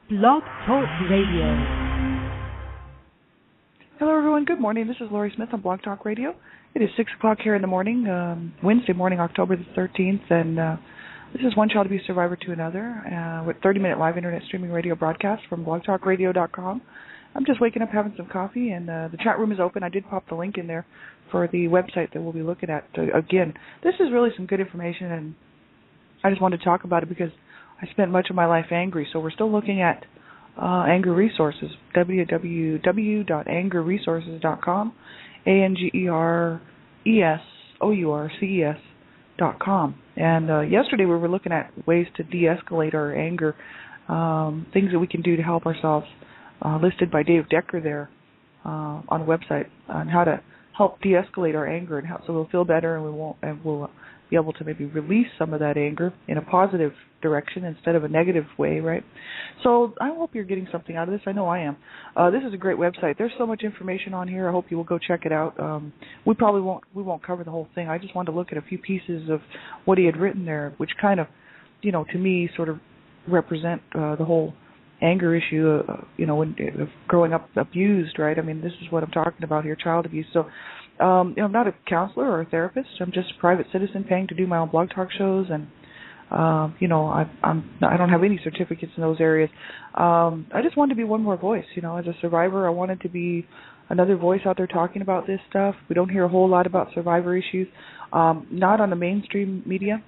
Blog Talk Radio. Hello, everyone. Good morning. This is Lori Smith on Blog Talk Radio. It is 6 o'clock here in the morning, Wednesday morning, October the 13th, and this is One Child Abuse Survivor to Another with 30-minute live internet streaming radio broadcast from blogtalkradio.com. I'm just waking up, having some coffee, and the chat room is open. I did pop the link in there for the website that we'll be looking at. Again, this is really some good information, and I just wanted to talk about it because I spent much of my life angry, so we're still looking at anger resources, www.angerresources.com, ANGERESOURCES.com. And yesterday we were looking at ways to de-escalate our anger, things that we can do to help ourselves, listed by Dave Decker there on the website, on how to help de-escalate our anger and how so we'll feel better and we'll be able to maybe release some of that anger in a positive direction instead of a negative way, right? So I hope you're getting something out of this. I know I am. This is a great website. There's so much information on here. I hope you will go check it out. We won't cover the whole thing. I just wanted to look at a few pieces of what he had written there, which kind of, to me, sort of represent the whole anger issue, when growing up abused, right? I mean, this is what I'm talking about here, child abuse. So, I'm not a counselor or a therapist. I'm just a private citizen paying to do my own blog talk shows, and I don't have any certificates in those areas. I just wanted to be one more voice. As a survivor, I wanted to be another voice out there talking about this stuff. We don't hear a whole lot about survivor issues, not on the mainstream media.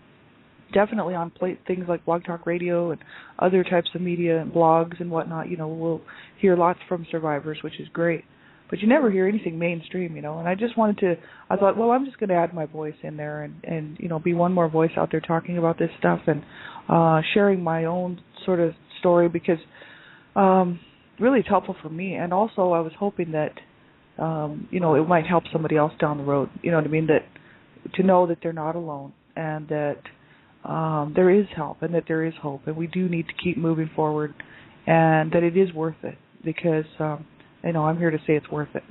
Definitely on things like Blog Talk Radio and other types of media and blogs and whatnot. We'll hear lots from survivors, which is great. But you never hear anything mainstream, and I just I thought, well, I'm just going to add my voice in there and be one more voice out there talking about this stuff and sharing my own sort of story because really it's helpful for me. And also I was hoping that, it might help somebody else down the road, you know what I mean, that to know that they're not alone and that there is help and that there is hope and we do need to keep moving forward and that it is worth it because I'm here to say it's worth it.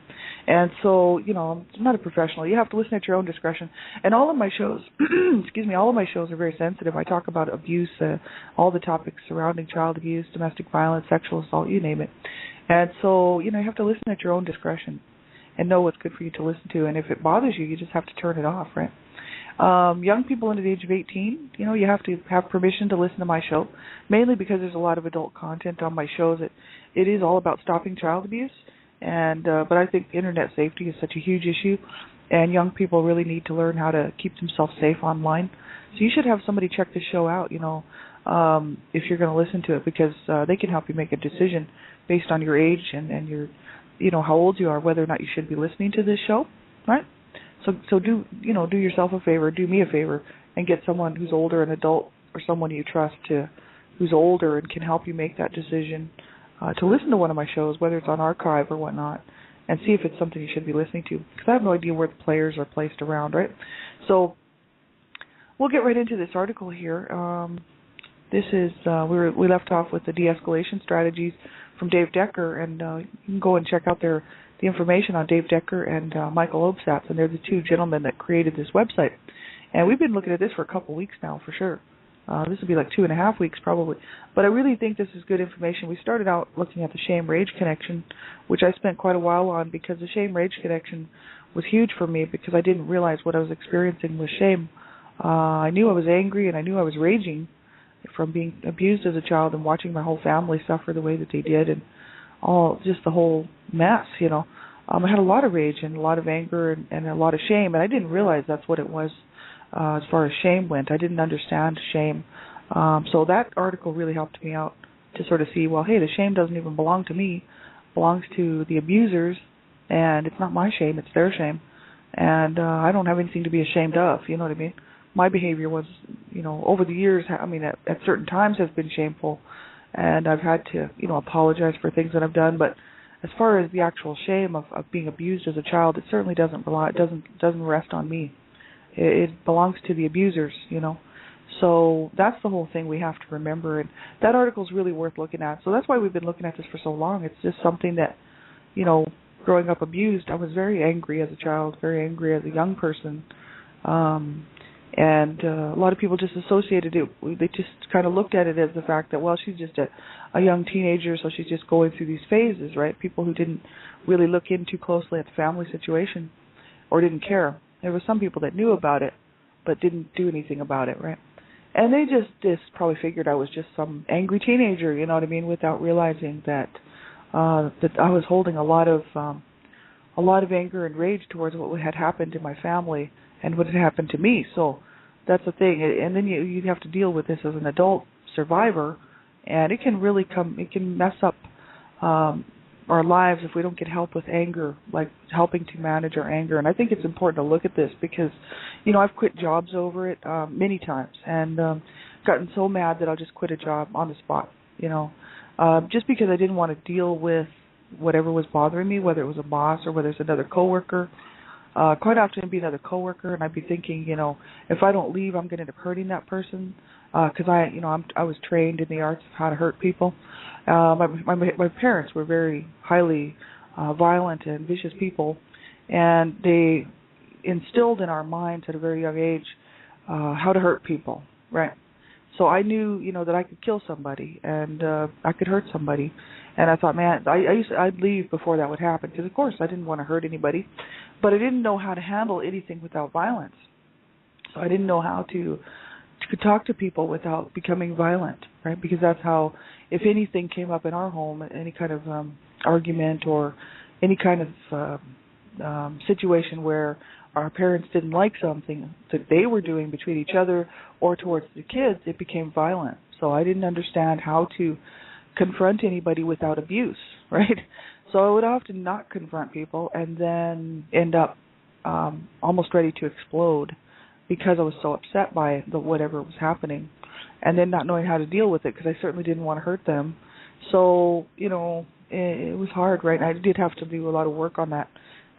And so, I'm not a professional. You have to listen at your own discretion. And all of my shows, all of my shows are very sensitive. I talk about abuse, all the topics surrounding child abuse, domestic violence, sexual assault, you name it. And so, you have to listen at your own discretion and know what's good for you to listen to. And if it bothers you, you just have to turn it off, right? Young people under the age of 18, you have to have permission to listen to my show, mainly because there's a lot of adult content on my shows. It is all about stopping child abuse, and but I think internet safety is such a huge issue, and young people really need to learn how to keep themselves safe online. So you should have somebody check this show out, if you're going to listen to it, because they can help you make a decision based on your age and your, how old you are, whether or not you should be listening to this show, right? So do yourself a favor, do me a favor, and get someone who's older, an adult, or someone you trust who's older and can help you make that decision to listen to one of my shows, whether it's on archive or whatnot, and see if it's something you should be listening to. Because I have no idea where the players are placed around, right? So we'll get right into this article here. This is we left off with the de-escalation strategies from Dave Decker, and you can go and check out the information on Dave Decker and Michael Obsatz, and they're the two gentlemen that created this website. And we've been looking at this for a couple weeks now, for sure. This will be like 2.5 weeks probably. But I really think this is good information. We started out looking at the shame-rage connection, which I spent quite a while on because the shame-rage connection was huge for me because I didn't realize what I was experiencing with shame. I knew I was angry and I knew I was raging from being abused as a child and watching my whole family suffer the way that they did and just the whole mess, I had a lot of rage and a lot of anger and a lot of shame, and I didn't realize that's what it was as far as shame went. I didn't understand shame. So that article really helped me out to sort of see, well, hey, the shame doesn't even belong to me. It belongs to the abusers, and it's not my shame, it's their shame. And I don't have anything to be ashamed of, you know what I mean? My behavior was, over the years, at certain times has been shameful, and I've had to, apologize for things that I've done. But as far as the actual shame of being abused as a child, it certainly doesn't belong. It doesn't rest on me. It belongs to the abusers, So that's the whole thing we have to remember, and that article is really worth looking at. So that's why we've been looking at this for so long. It's just something that, growing up abused, I was very angry as a child, very angry as a young person, And a lot of people just associated it, they just kind of looked at it as the fact that, well, she's just a young teenager, so she's just going through these phases, right? People who didn't really look in too closely at the family situation or didn't care. There were some people that knew about it but didn't do anything about it, right? And they just probably figured I was just some angry teenager, you know what I mean, without realizing that that I was holding a lot of anger and rage towards what had happened to my family and what had happened to me. So that's the thing. And then you have to deal with this as an adult survivor, and it can mess up our lives if we don't get help with anger, like helping to manage our anger. And I think it's important to look at this because, I've quit jobs over it many times and gotten so mad that I'll just quit a job on the spot, just because I didn't want to deal with whatever was bothering me, whether it was a boss or whether it's another coworker. Quite often it'd be another coworker, and I'd be thinking, if I don't leave, I'm going to end up hurting that person because I was trained in the arts of how to hurt people. My parents were very highly violent and vicious people, and they instilled in our minds at a very young age how to hurt people, right? So I knew, that I could kill somebody and I could hurt somebody. And I thought, man, I'd leave before that would happen because, of course, I didn't want to hurt anybody. But I didn't know how to handle anything without violence. So I didn't know how to talk to people without becoming violent, right? Because that's how, if anything came up in our home, any kind of argument or any kind of situation where our parents didn't like something that they were doing between each other or towards the kids, it became violent. So I didn't understand how to confront anybody without abuse, right? So I would often not confront people and then end up almost ready to explode because I was so upset by whatever was happening, and then not knowing how to deal with it because I certainly didn't want to hurt them. So, it was hard, right? I did have to do a lot of work on that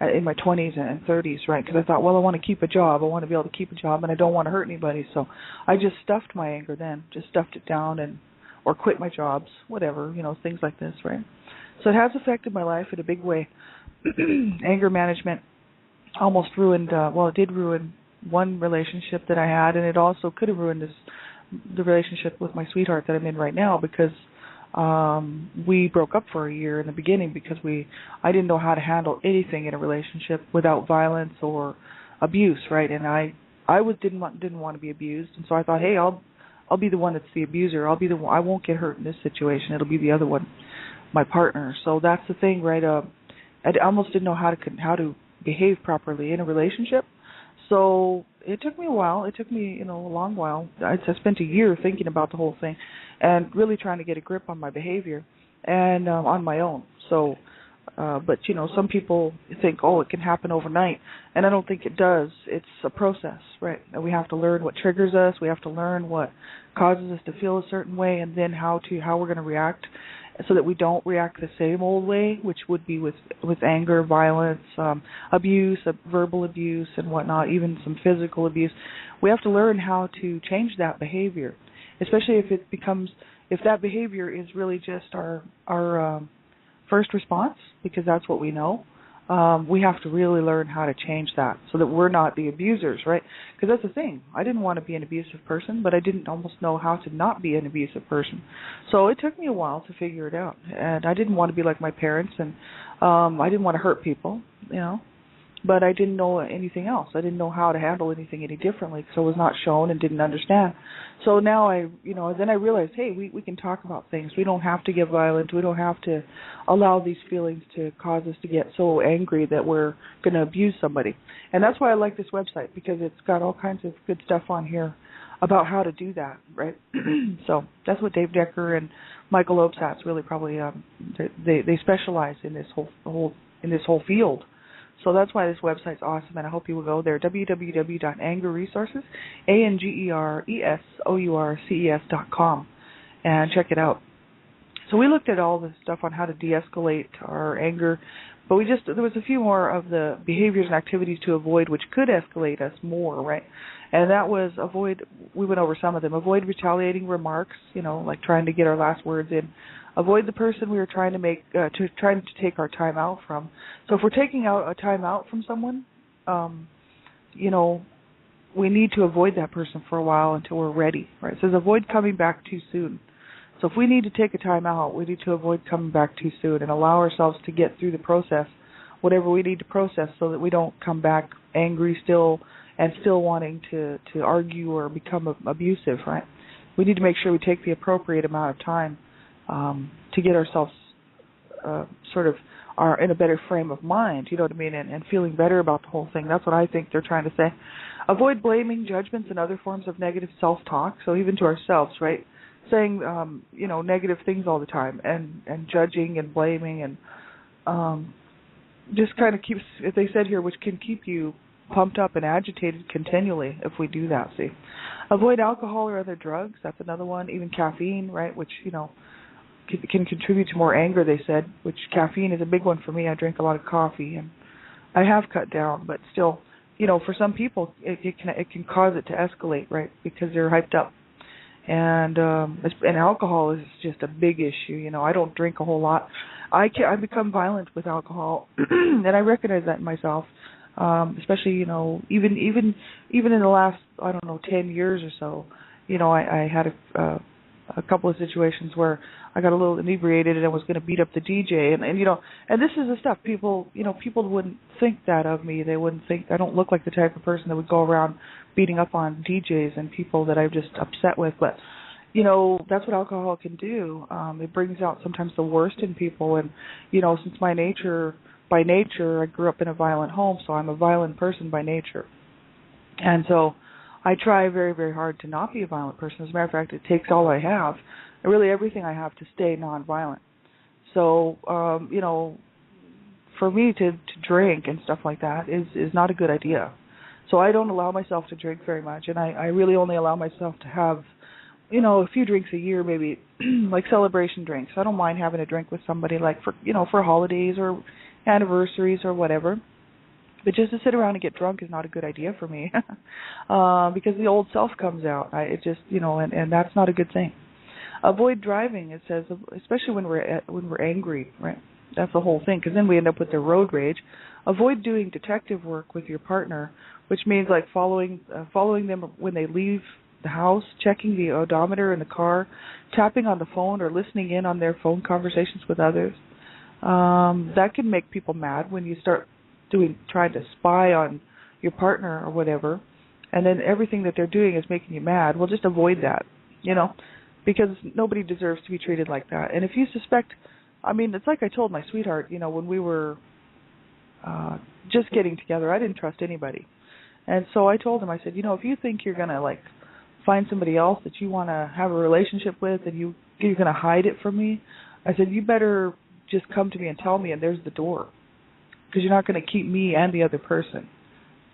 in my 20s and 30s, right? Because I thought, well, I want to keep a job. I want to be able to keep a job, and I don't want to hurt anybody. So I just stuffed my anger then, just stuffed it down or quit my jobs, whatever, things like this, right? So it has affected my life in a big way. Anger management almost ruined, it did ruin one relationship that I had, and it also could have ruined the relationship with my sweetheart that I'm in right now because we broke up for a year in the beginning because I didn't know how to handle anything in a relationship without violence or abuse, right? And I didn't want to be abused, and so I thought, hey, I'll be the one that's the abuser. I'll be the one. I won't get hurt in this situation. It'll be the other one, my partner. So that's the thing, right? I almost didn't know how to behave properly in a relationship. So it took me a while. It took me, a long while. I spent a year thinking about the whole thing and really trying to get a grip on my behavior and on my own. So, but, some people think, it can happen overnight. And I don't think it does. It's a process, right? And we have to learn what triggers us. We have to learn what causes us to feel a certain way and then how we're going to react so that we don't react the same old way, which would be with anger, violence, abuse, verbal abuse and whatnot, even some physical abuse. We have to learn how to change that behavior, especially if that behavior is really just our first response, because that's what we know. We have to really learn how to change that so that we're not the abusers, right? Because that's the thing. I didn't want to be an abusive person, but I didn't almost know how to not be an abusive person. So it took me a while to figure it out. And I didn't want to be like my parents, and I didn't want to hurt people, but I didn't know anything else. I didn't know how to handle anything any differently because I was not shown and didn't understand. So now then I realized, hey, we can talk about things. We don't have to get violent. We don't have to allow these feelings to cause us to get so angry that we're going to abuse somebody. And that's why I like this website, because it's got all kinds of good stuff on here about how to do that, right? So that's what Dave Decker and Michael Obsat's really probably they specialize in this whole field. So that's why this website's awesome, and I hope you will go there, www.angerresources, ANGERESOURCES.com, and check it out. So we looked at all the stuff on how to de-escalate our anger, but there was a few more of the behaviors and activities to avoid which could escalate us more, right? And that was we went over some of them, avoid retaliating remarks, like trying to get our last words in. Avoid the person we were trying to take our time out from. So if we're taking out a time out from someone, we need to avoid that person for a while until we're ready, right? It says avoid coming back too soon. So if we need to take a time out, we need to avoid coming back too soon and allow ourselves to get through the process, whatever we need to process, so that we don't come back angry still and still wanting to argue or become abusive, right? We need to make sure we take the appropriate amount of time to get ourselves sort of are in a better frame of mind, you know what I mean, and feeling better about the whole thing. That's what I think they're trying to say. Avoid blaming, judgments, and other forms of negative self-talk, so even to ourselves, right? Saying, negative things all the time and judging and blaming and just kind of keeps, if they said here, which can keep you pumped up and agitated continually if we do that, see. Avoid alcohol or other drugs, that's another one, even caffeine, right, which, can contribute to more anger, they said, which caffeine is a big one for me. I drink a lot of coffee, and I have cut down, but still, for some people, it can cause it to escalate, right, because they're hyped up. And alcohol is just a big issue. I don't drink a whole lot. I become violent with alcohol, and I recognize that in myself. Especially, even in the last 10 years or so, I had a couple of situations where I got a little inebriated and I was going to beat up the DJ, and this is the stuff people wouldn't think that of me. They wouldn't think I don't look like the type of person that would go around beating up on DJs and people that I'm just upset with, but that's what alcohol can do. It brings out sometimes the worst in people, and since by nature I grew up in a violent home, so I'm a violent person by nature, and so I try very, very hard to not be a violent person. As a matter of fact, it takes all I have, really everything I have, to stay nonviolent. So, for me to drink and stuff like that is not a good idea. So I don't allow myself to drink very much, and I really only allow myself to have, a few drinks a year, maybe, like celebration drinks. I don't mind having a drink with somebody, like for holidays or anniversaries or whatever. But just to sit around and get drunk is not a good idea for me, because the old self comes out. And that's not a good thing. Avoid driving, it says, especially when we're angry, right? That's the whole thing, because then we end up with the road rage. Avoid doing detective work with your partner, which means like following them when they leave the house, checking the odometer in the car, tapping on the phone, or listening in on their phone conversations with others. That can make people mad when you start trying to spy on your partner or whatever, and then everything that they're doing is making you mad. Well, just avoid that, because nobody deserves to be treated like that. And if you suspect, it's like I told my sweetheart, when we were just getting together, I didn't trust anybody. And so I told him, I said, if you think you're going to find somebody else that you want to have a relationship with and you're going to hide it from me, I said, you better just come to me and tell me, and there's the door. Because you're not going to keep me and the other person.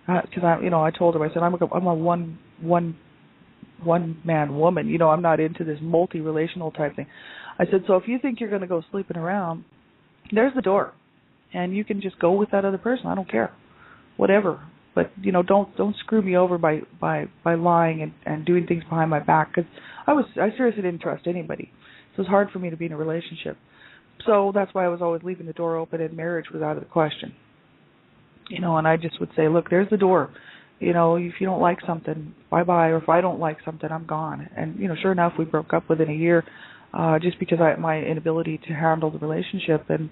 Because I told him, I said, I'm a one man woman. I'm not into this multi-relational type thing. I said, so if you think you're going to go sleeping around, there's the door, and you can just go with that other person. I don't care, whatever. But don't screw me over by lying and doing things behind my back. Because I seriously didn't trust anybody. So it's hard for me to be in a relationship. So that's why I was always leaving the door open, and marriage was out of the question. And I just would say, look, there's the door. If you don't like something, bye-bye. Or if I don't like something, I'm gone. And, sure enough, we broke up within a year just because my inability to handle the relationship. And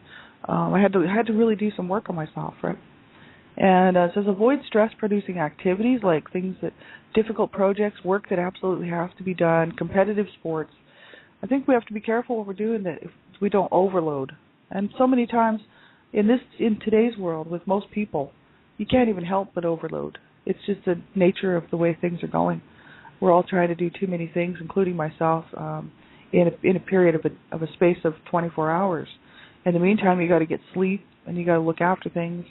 I had to really do some work on myself, right? And it says avoid stress-producing activities like difficult projects, work that absolutely has to be done, competitive sports. I think we have to be careful what we're doing that if we don't overload. And so many times in today's world with most people, you can't even help but overload. It's just the nature of the way things are going. We're all trying to do too many things, including myself, in a period of a space of 24 hours. In the meantime, you got to get sleep and you got to look after things.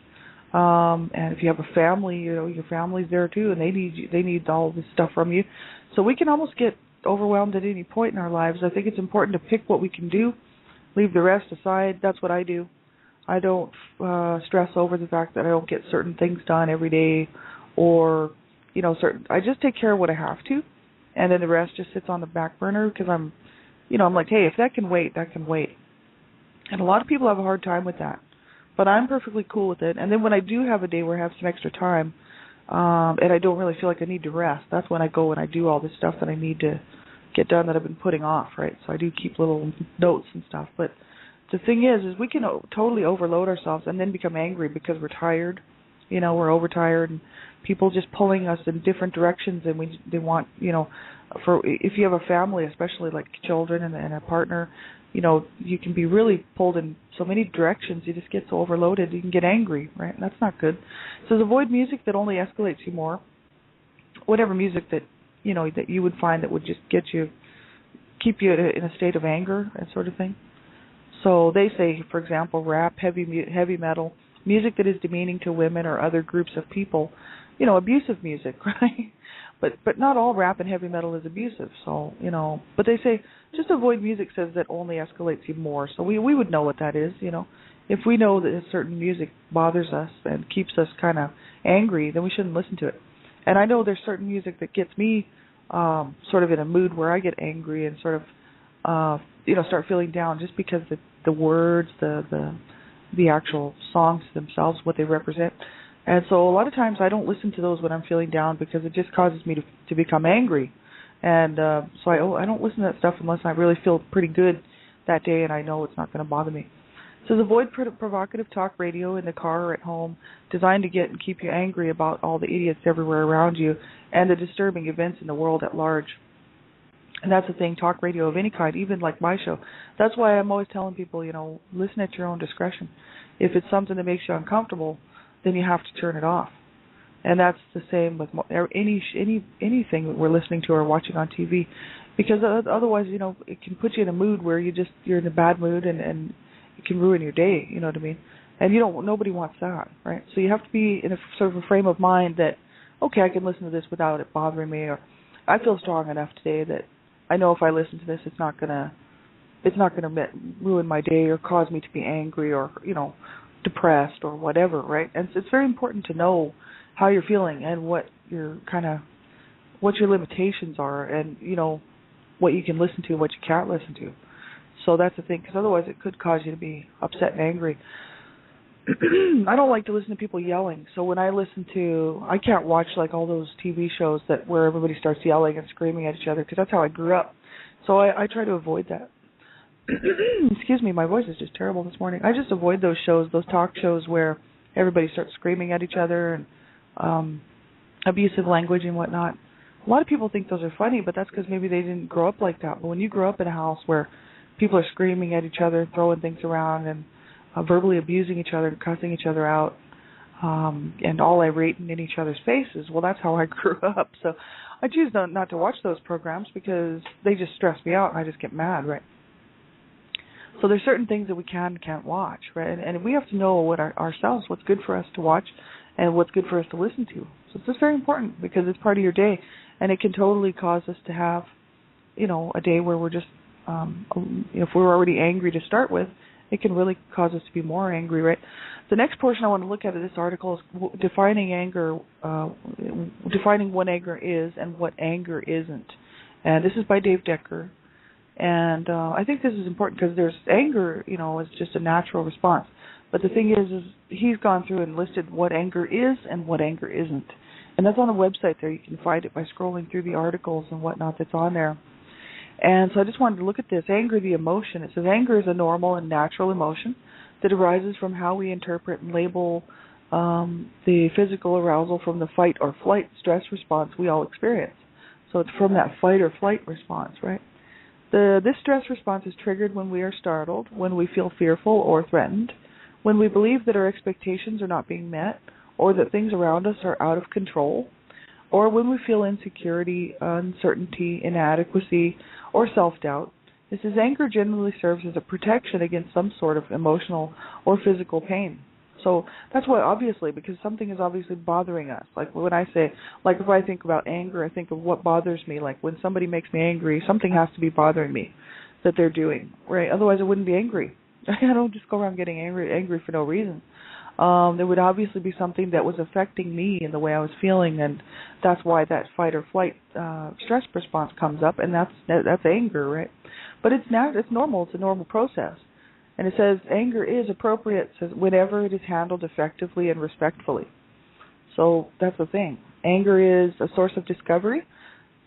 And if you have a family, your family's there too, and they need all this stuff from you. So we can almost get overwhelmed at any point in our lives. I think it's important to pick what we can do, leave the rest aside. That's what I do. I don't stress over the fact that I don't get certain things done every day, or I just take care of what I have to, and then the rest just sits on the back burner because I'm like, hey, if that can wait, that can wait. And a lot of people have a hard time with that, but I'm perfectly cool with it. And then when I do have a day where I have some extra time, and I don't really feel like I need to rest. That's when I go and I do all this stuff that I need to get done that I've been putting off, right? So I do keep little notes and stuff. But the thing is we can totally overload ourselves and then become angry because we're tired. We're overtired, and people just pulling us in different directions, and they want, for if you have a family, especially like children and a partner, you can be really pulled in so many directions. You just get so overloaded, you can get angry, right? And that's not good. So avoid music that only escalates you more. Whatever music that that you would find that would just keep you in a state of anger, that sort of thing. So they say, for example, rap, heavy metal, music that is demeaning to women or other groups of people, abusive music, right? But not all rap and heavy metal is abusive. So, but they say just avoid music says that only escalates you more. So we would know what that is, If we know that a certain music bothers us and keeps us kind of angry, then we shouldn't listen to it. And I know there's certain music that gets me sort of in a mood where I get angry and sort of start feeling down just because the words, the actual songs themselves, what they represent. And so a lot of times I don't listen to those when I'm feeling down because it just causes me to become angry. And so I don't listen to that stuff unless I really feel pretty good that day and I know it's not going to bother me. So avoid provocative talk radio in the car or at home, designed to get and keep you angry about all the idiots everywhere around you and the disturbing events in the world at large. And that's the thing, talk radio of any kind, even like my show. That's why I'm always telling people, listen at your own discretion. If it's something that makes you uncomfortable, then you have to turn it off. And that's the same with anything that we're listening to or watching on TV, because otherwise, it can put you in a mood where you're in a bad mood and it can ruin your day. You know what I mean? And nobody wants that, right? So you have to be in a sort of a frame of mind that, okay, I can listen to this without it bothering me, or I feel strong enough today that I know if I listen to this, it's not gonna ruin my day or cause me to be angry or depressed or whatever, right? And so it's very important to know how you're feeling and what your limitations are, and what you can listen to, what you can't listen to. So that's the thing, because otherwise it could cause you to be upset and angry. I don't like to listen to people yelling. So when I can't watch like all those TV shows where everybody starts yelling and screaming at each other, because that's how I grew up. So I try to avoid that. Excuse me, my voice is just terrible this morning. I just avoid those shows, those talk shows where everybody starts screaming at each other and abusive language and whatnot. A lot of people think those are funny, but that's because maybe they didn't grow up like that. But when you grow up in a house where people are screaming at each other, throwing things around, and verbally abusing each other and cussing each other out, and all irating in each other's faces, well, that's how I grew up. So I choose not to watch those programs because they just stress me out and I just get mad, right? So there's certain things that we can and can't watch, right? And we have to know ourselves what's good for us to watch and what's good for us to listen to. So it's just very important because it's part of your day, and it can totally cause us to have, a day where we're just, if we're already angry to start with, it can really cause us to be more angry, right? The next portion I want to look at of this article is defining anger, defining what anger is and what anger isn't. And this is by Dave Decker. And I think this is important because there's anger, is just a natural response. But the thing is he's gone through and listed what anger is and what anger isn't. And that's on the website there. You can find it by scrolling through the articles and whatnot that's on there. And so I just wanted to look at this. Anger, the emotion. It says anger is a normal and natural emotion that arises from how we interpret and label the physical arousal from the fight or flight stress response we all experience. So it's from that fight or flight response, right? This stress response is triggered when we are startled, when we feel fearful or threatened, when we believe that our expectations are not being met, or that things around us are out of control, or when we feel insecurity, uncertainty, inadequacy, or self-doubt. This is anger generally serves as a protection against some sort of emotional or physical pain. So that's why, obviously, because something is obviously bothering us. Like when I say, like if I think about anger, I think of what bothers me. Like when somebody makes me angry, something has to be bothering me that they're doing, right? Otherwise I wouldn't be angry. I don't just go around getting angry for no reason. There would obviously be something that was affecting me in the way I was feeling, and that's why that fight or flight stress response comes up, and that's anger, right? But it's normal. It's a normal process. And it says anger is appropriate whenever it is handled effectively and respectfully. So that's the thing. Anger is a source of discovery,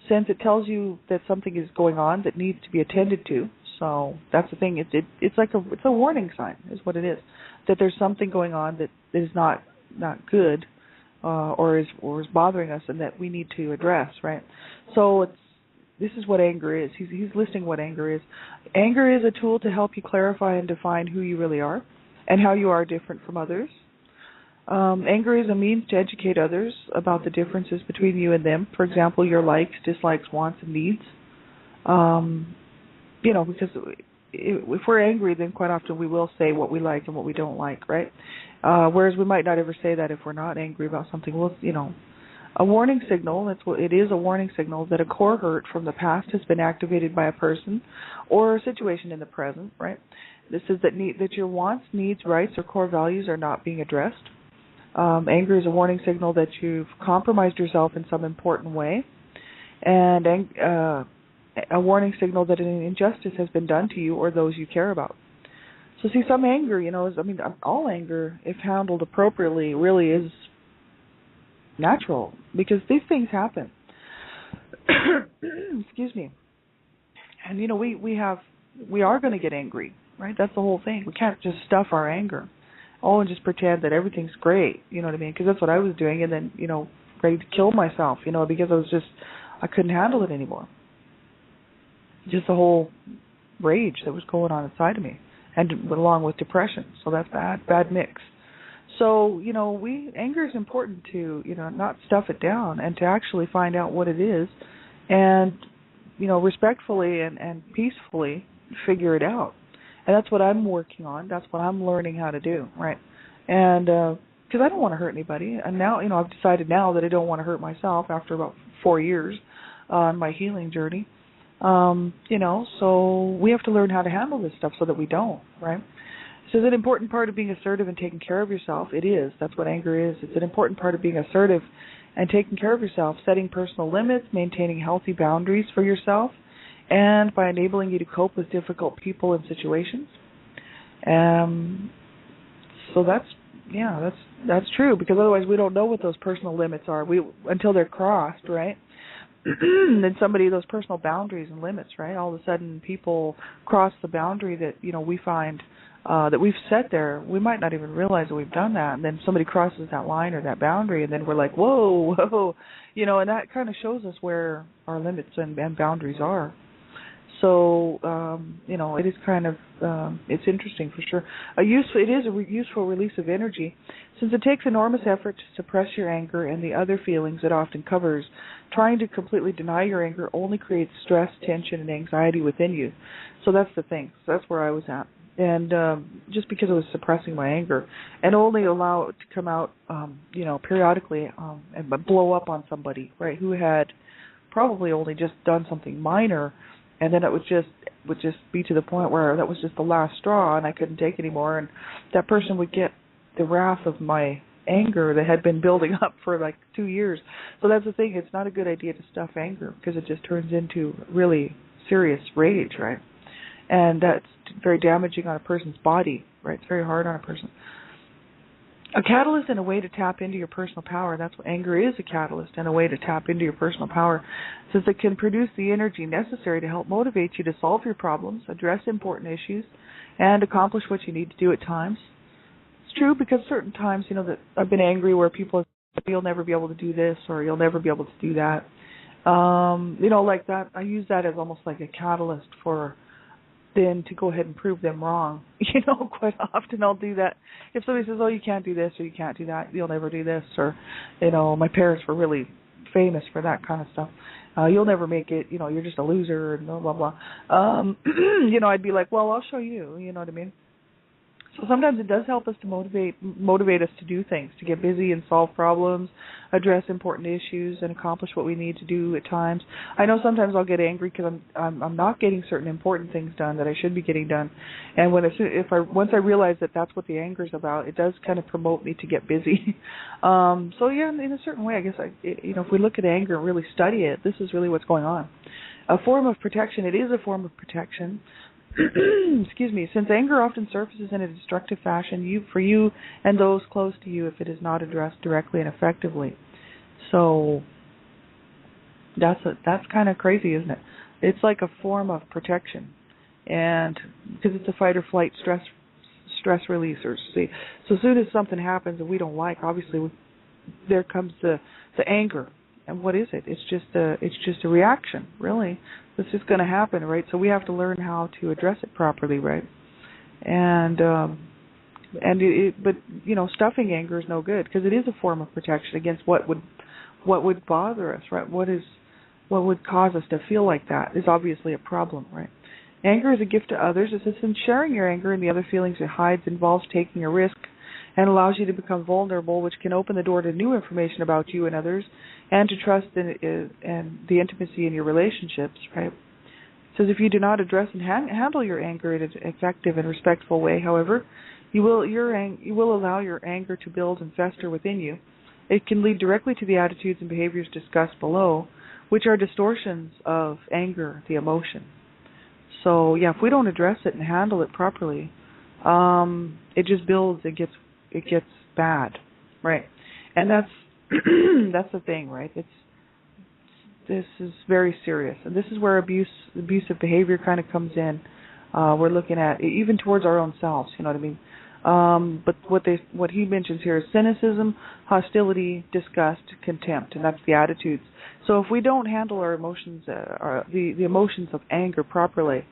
since it tells you that something is going on that needs to be attended to. So that's the thing. It's like it's a warning sign, is what it is, that there's something going on that is not good, or is bothering us, and that we need to address. Right. So this is what anger is. He's listing what anger is. Anger is a tool to help you clarify and define who you really are, and how you are different from others. Anger is a means to educate others about the differences between you and them. For example, your likes, dislikes, wants, and needs. Because if we're angry, then quite often we will say what we like and what we don't like, right? Whereas we might not ever say that if we're not angry about something. Well, a warning signal, it is a warning signal that a core hurt from the past has been activated by a person or a situation in the present, right? This is that your wants, needs, rights, or core values are not being addressed. Anger is a warning signal that you've compromised yourself in some important way, and a warning signal that an injustice has been done to you or those you care about. So see, some anger, all anger, if handled appropriately, really is natural, because these things happen. Excuse me. And we are going to get angry, right? That's the whole thing. We can't just stuff our anger. And just pretend that everything's great, you know what I mean? Because that's what I was doing, and then, ready to kill myself, because I couldn't handle it anymore. Just the whole rage that was going on inside of me, and along with depression. So that's bad mix. So, anger is important to, not stuff it down, and to actually find out what it is, and, respectfully and peacefully figure it out. And that's what I'm working on. That's what I'm learning how to do, right? And because I don't want to hurt anybody. And now, I've decided now that I don't want to hurt myself after about 4 years on my healing journey. So we have to learn how to handle this stuff so that we don't, right? So is it an important part of being assertive and taking care of yourself? It is. That's what anger is. It's an important part of being assertive and taking care of yourself, setting personal limits, maintaining healthy boundaries for yourself, and by enabling you to cope with difficult people and situations. So that's true, because otherwise we don't know what those personal limits are until they're crossed, right? Then those personal boundaries and limits, right? All of a sudden people cross the boundary that, we find that we've set there. We might not even realize that we've done that, and then somebody crosses that line or that boundary, and then we're like, whoa, and that kind of shows us where our limits and boundaries are. So, it is kind of, it's interesting for sure. It is a useful release of energy, since it takes enormous effort to suppress your anger and the other feelings it often covers. Trying to completely deny your anger only creates stress, tension, and anxiety within you. So that's the thing. So that's where I was at. And just because I was suppressing my anger, and only allow it to come out, periodically, and blow up on somebody, right, who had probably only just done something minor. And then it would just be to the point where that was just the last straw, and I couldn't take anymore. And that person would get the wrath of my anger that had been building up for like 2 years. So that's the thing. It's not a good idea to stuff anger, because it just turns into really serious rage, right? And that's very damaging on a person's body, right? It's very hard on a person. A catalyst and a way to tap into your personal power. That's what anger is, a catalyst and a way to tap into your personal power, since it can produce the energy necessary to help motivate you to solve your problems, address important issues, and accomplish what you need to do at times. It's true, because certain times, that I've been angry where people say, you'll never be able to do this, or you'll never be able to do that. Like that. I use that as almost like a catalyst for then to go ahead and prove them wrong. Quite often I'll do that. If somebody says, oh, you can't do this, or you can't do that, you'll never do this, or, my parents were really famous for that kind of stuff. You'll never make it, you're just a loser, and blah, blah, blah. I'd be like, well, I'll show you, you know what I mean? So sometimes it does help us to motivate us to do things, to get busy and solve problems, address important issues, and accomplish what we need to do at times. I know sometimes I'll get angry because I'm not getting certain important things done that I should be getting done, and once I realize that that's what the anger is about, it does kind of promote me to get busy. So yeah, in a certain way, I guess if we look at anger and really study it, this is really what's going on. A form of protection. It is a form of protection. excuse me, since anger often surfaces in a destructive fashion, for you and those close to you, if it is not addressed directly and effectively. So that's kind of crazy, isn't it? It's like a form of protection, and because it's a fight or flight stress releaser. See, so as soon as something happens that we don't like, obviously there comes the anger. And what is it? It's just a reaction, really. It's just going to happen, right? So we have to learn how to address it properly, right? But stuffing anger is no good, because it is a form of protection against what would bother us, right? What would cause us to feel like that is obviously a problem, right? Anger is a gift to others. It says, in sharing your anger and the other feelings it hides involves taking a risk and allows you to become vulnerable, which can open the door to new information about you and others, and to trust and the intimacy in your relationships, right? It says, if you do not address and handle your anger in an effective and respectful way, however, you will allow your anger to build and fester within you. It can lead directly to the attitudes and behaviors discussed below, which are distortions of anger, the emotion. So, if we don't address it and handle it properly, it just builds. It gets bad, right? And that's that's the thing, right? This is very serious, and this is where abusive behavior kind of comes in. We're looking at even towards our own selves. You know what I mean? But what he mentions here is cynicism, hostility, disgust, contempt, and that's the attitudes. So if we don't handle our emotions, the emotions of anger properly,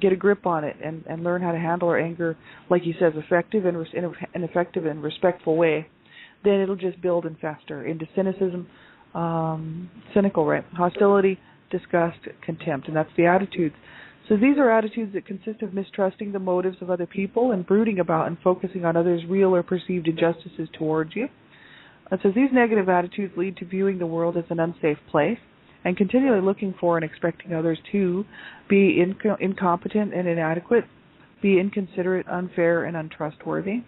get a grip on it, and learn how to handle our anger, like he says, in an effective and respectful way, then it'll just build and fester into cynicism, cynical, right? Hostility, disgust, contempt, and that's the attitudes. So these are attitudes that consist of mistrusting the motives of other people and brooding about and focusing on others' real or perceived injustices towards you. It says these negative attitudes lead to viewing the world as an unsafe place and continually looking for and expecting others to be incompetent and inadequate, be inconsiderate, unfair, and untrustworthy,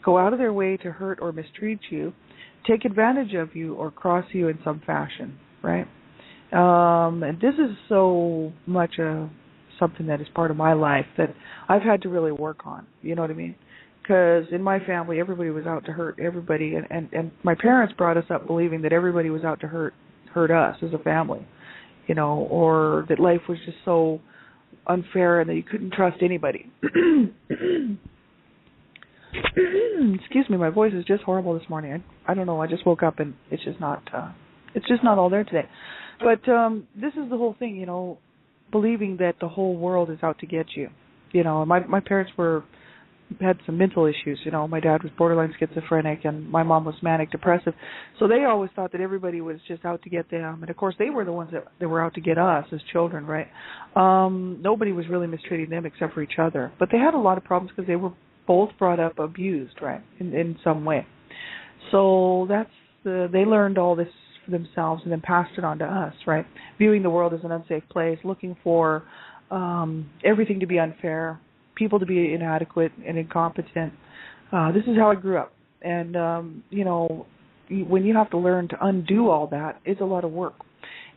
go out of their way to hurt or mistreat you, take advantage of you, or cross you in some fashion, right? And this is so much something that is part of my life that I've had to really work on, you know what I mean? Because in my family, everybody was out to hurt everybody, and my parents brought us up believing that everybody was out to hurt us as a family, or that life was just so unfair and that you couldn't trust anybody. Excuse me, my voice is just horrible this morning. I don't know. I just woke up and it's just not all there today. But this is the whole thing, believing that the whole world is out to get you. My parents had some mental issues. My dad was borderline schizophrenic and my mom was manic depressive. So they always thought that everybody was just out to get them. And of course they were the ones that were out to get us as children, right? Nobody was really mistreating them except for each other. But they had a lot of problems because they were both brought up abused, right, in some way. So they learned all this for themselves and then passed it on to us, right? Viewing the world as an unsafe place, looking for everything to be unfair, people to be inadequate and incompetent. This is how I grew up. And, when you have to learn to undo all that, it's a lot of work.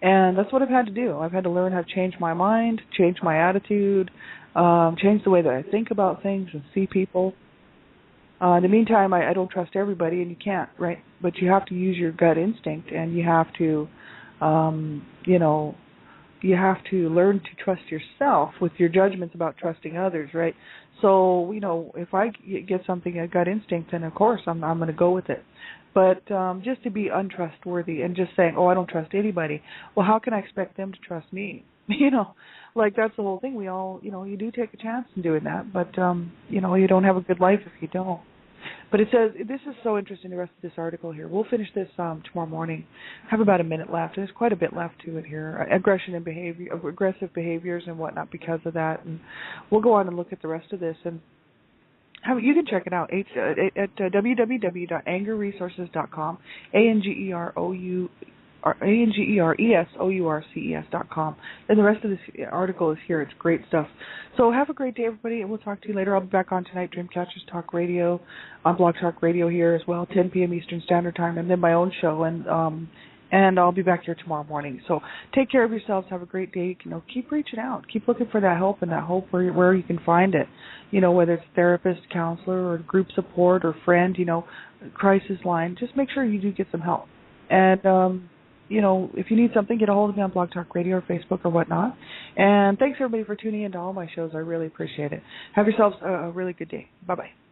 And that's what I've had to do. I've had to learn how to change my mind, change my attitude, change the way that I think about things and see people. In the meantime, I don't trust everybody, and you can't, right? But you have to use your gut instinct, and you have to, you have to learn to trust yourself with your judgments about trusting others, right? So, if I get something, a gut instinct, then of course I'm going to go with it. But just to be untrustworthy and just saying, I don't trust anybody, well, how can I expect them to trust me? That's the whole thing. We all, you do take a chance in doing that, but, you don't have a good life if you don't. But it says, this is so interesting, the rest of this article here. We'll finish this tomorrow morning. Have about a minute left. There's quite a bit left to it here. Aggression and aggressive behaviors and whatnot because of that. And we'll go on and look at the rest of this. And you can check it out at www.angerresources.com, ANGERESOURCES.com. And the rest of this article is here. It's great stuff. So have a great day, everybody, and we'll talk to you later. I'll be back on tonight, Dreamcatchers Talk Radio, on Blog Talk Radio here as well, 10 p.m. Eastern Standard Time, and then my own show. And And I'll be back here tomorrow morning. So take care of yourselves. Have a great day. Keep reaching out. Keep looking for that help and that hope where you can find it. Whether it's therapist, counselor, or group support, or friend, crisis line. Just make sure you do get some help. And, if you need something, get a hold of me on Blog Talk Radio or Facebook or whatnot. And thanks, everybody, for tuning in to all my shows. I really appreciate it. Have yourselves a really good day. Bye-bye.